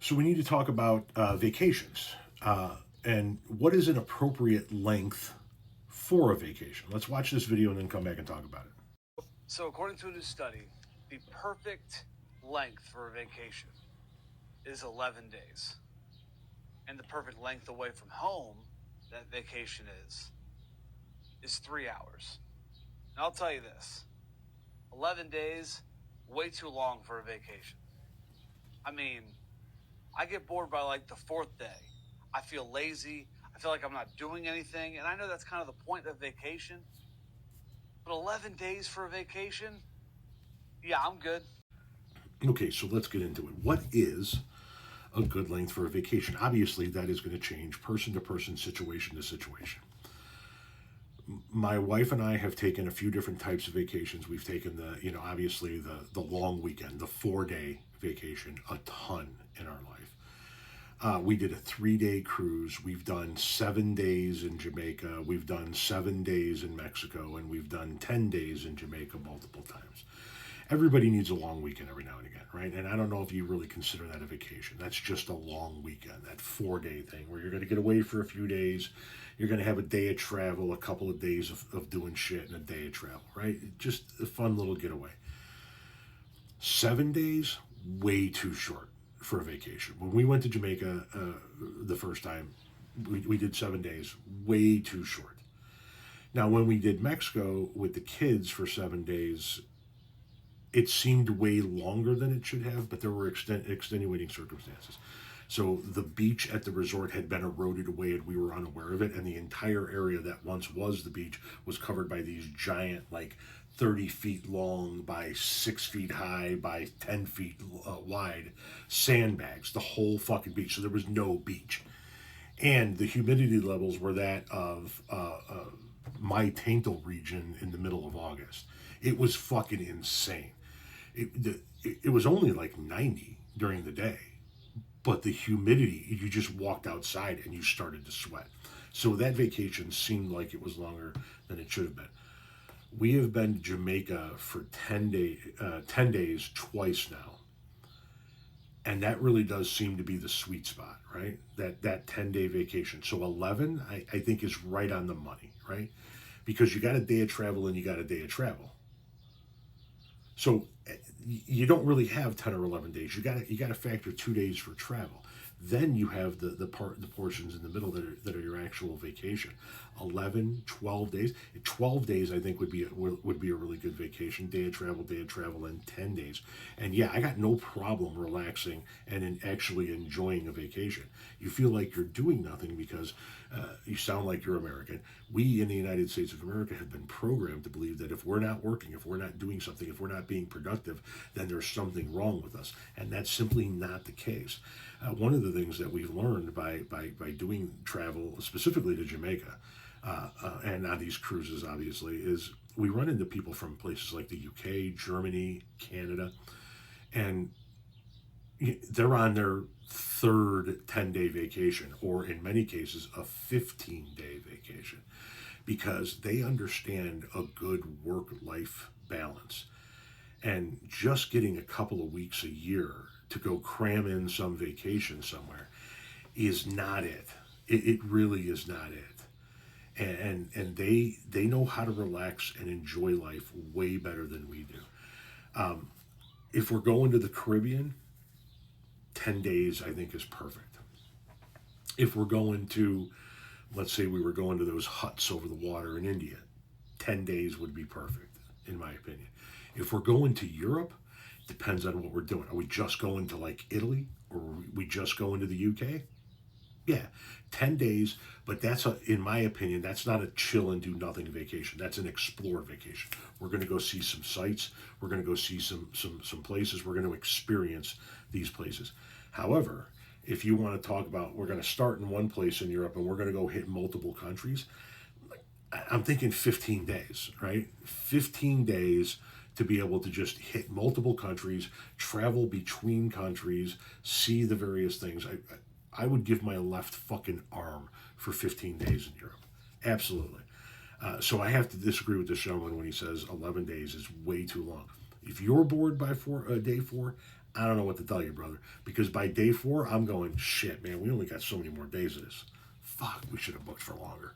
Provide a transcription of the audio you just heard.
So we need to talk about vacations and what is an appropriate length for a vacation. Let's watch this video and then come back and talk about it. So, according to a new study, the perfect length for a vacation is 11 days. And the perfect length away from home that vacation is 3 hours. And I'll tell you this, 11 days, way too long for a vacation. I mean, I get bored by like the fourth day. I feel lazy. I feel like I'm not doing anything. And I know that's kind of the point of vacation. But 11 days for a vacation? Yeah, I'm good. Okay, so let's get into it. What is a good length for a vacation? Obviously, that is going to change person to person, situation to situation. My wife and I have taken a few different types of vacations. We've taken obviously the long weekend, the 4 day vacation, a ton in our life. We did a 3 day cruise. We've done 7 days in Jamaica. We've done 7 days in Mexico, and we've done 10 days in Jamaica multiple times. Everybody needs a long weekend every now and again, right? And I don't know if you really consider that a vacation. That's just a long weekend, that 4 day thing where you're going to get away for a few days. You're going to have a day of travel, a couple of days of doing shit, and a day of travel, right? Just a fun little getaway. 7 days, way too short for a vacation. When we went to Jamaica the first time, we did 7 days, way too short. Now, when we did Mexico with the kids for 7 days, it seemed way longer than it should have, but there were extenuating circumstances. So the beach at the resort had been eroded away and we were unaware of it, and the entire area that once was the beach was covered by these giant, like 30 feet long by 6 feet high by 10 feet wide sandbags, the whole fucking beach. So there was no beach. And the humidity levels were that of my Taintal region in the middle of August. It was fucking insane. It was only like 90 during the day, but the humidity, you just walked outside and you started to sweat. So that vacation seemed like it was longer than it should have been. We have been to Jamaica for 10 days twice now. And that really does seem to be the sweet spot, right? That 10-day vacation. So 11, I think, is right on the money, right? Because you got a day of travel and you got a day of travel. So you don't really have 10 or 11 days. You got to factor 2 days for travel. Then you have the portions in the middle that are your actual vacation. 11, 12 days. 12 days I think would be a really good vacation. Day of travel, and 10 days. And yeah, I got no problem relaxing and actually enjoying a vacation. You feel like you're doing nothing because you sound like you're American. We in the United States of America have been programmed to believe that if we're not working, if we're not doing something, if we're not being productive, then there's something wrong with us. And that's simply not the case. One of the things that we've learned by doing travel, specifically to Jamaica, and on these cruises, obviously, is we run into people from places like the UK, Germany, Canada, and they're on their third 10-day vacation, or in many cases, a 15-day vacation, because they understand a good work-life balance. And just getting a couple of weeks a year to go cram in some vacation somewhere is not it. It really is not it. And they know how to relax and enjoy life way better than we do. If we're going to the Caribbean, 10 days I think is perfect. If we're going to, let's say we were going to those huts over the water in India, 10 days would be perfect, in my opinion. If we're going to Europe, depends on what we're doing. Are we just going to like Italy, or are we just going to the UK? Yeah, 10 days, but in my opinion, that's not a chill and do nothing vacation. That's an explore vacation. We're going to go see some sites. We're going to go see some places. We're going to experience these places. However, if you want to talk about, we're going to start in one place in Europe and we're going to go hit multiple countries, I'm thinking 15 days, right? 15 days to be able to just hit multiple countries, travel between countries, see the various things. I would give my left fucking arm for 15 days in Europe. Absolutely. So I have to disagree with this gentleman when he says 11 days is way too long. If you're bored by day four, I don't know what to tell you, brother. Because by day 4, I'm going, shit, man, we only got so many more days of this. Fuck, we should have booked for longer.